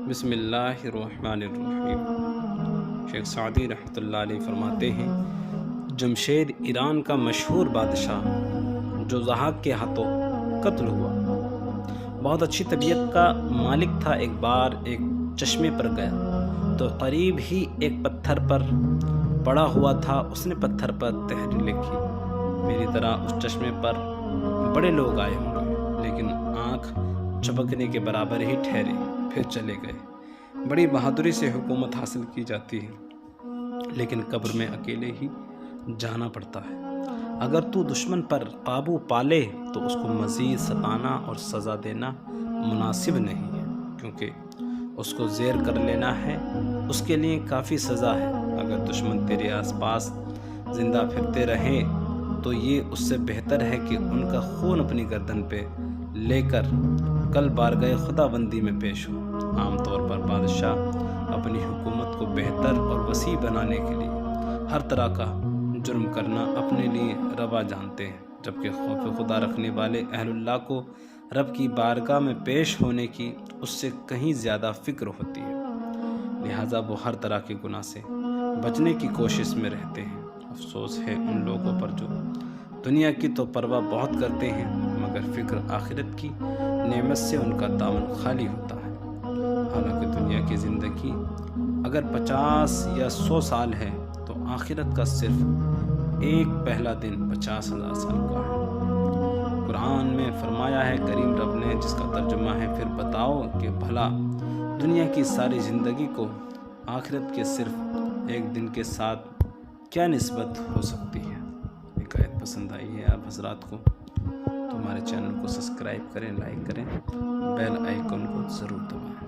بسم اللہ الرحمن الرحیم۔ شیخ سعدی رحمۃ اللہ علیہ فرماتے ہیں، جمشید ایران کا مشہور بادشاہ جو ضحاک کے ہاتھوں قتل ہوا، بہت اچھی طبیعت کا مالک تھا۔ ایک بار ایک چشمے پر گیا تو قریب ہی ایک پتھر پر پڑا ہوا تھا۔ اس نے پتھر پر تحریر لکھی، میری طرح اس چشمے پر بڑے لوگ آئے ہوں گے لیکن آنکھ چپکنے کے برابر ہی ٹھہرے، پھر چلے گئے۔ بڑی بہادری سے حکومت حاصل کی جاتی ہے لیکن قبر میں اکیلے ہی جانا پڑتا ہے۔ اگر تو دشمن پر قابو پالے تو اس کو مزید ستانا اور سزا دینا مناسب نہیں ہے، کیونکہ اس کو زیر کر لینا ہے اس کے لیے کافی سزا ہے۔ اگر دشمن تیرے آس پاس زندہ پھرتے رہیں تو یہ اس سے بہتر ہے کہ ان کا خون اپنی گردن پہ لے کر کل بارگاہ خدا بندی میں پیش ہو۔ عام طور پر بادشاہ اپنی حکومت کو بہتر اور وسیع بنانے کے لیے ہر طرح کا جرم کرنا اپنے لیے روا جانتے ہیں، جبکہ خوف خدا رکھنے والے اہل اللہ کو رب کی بارگاہ میں پیش ہونے کی اس سے کہیں زیادہ فکر ہوتی ہے، لہٰذا وہ ہر طرح کے گناہ سے بچنے کی کوشش میں رہتے ہیں۔ افسوس ہے ان لوگوں پر جو دنیا کی تو پرواہ بہت کرتے ہیں مگر فکر آخرت کی نعمت سے ان کا دامن خالی ہوتا ہے۔ حالانکہ دنیا کی زندگی اگر 50 یا 100 سال ہے تو آخرت کا صرف ایک پہلا دن 50,000 سال کا ہے۔ قرآن میں فرمایا ہے کریم رب نے، جس کا ترجمہ ہے پھر بتاؤ کہ بھلا دنیا کی ساری زندگی کو آخرت کے صرف ایک دن کے ساتھ کیا نسبت ہو سکتی ہے۔ ایک آیت پسند آئی ہے آپ حضرات کو تو ہمارے چینل کو سبسکرائب کریں، لائک کریں، بیل آئیکن کو ضرور دبائیں۔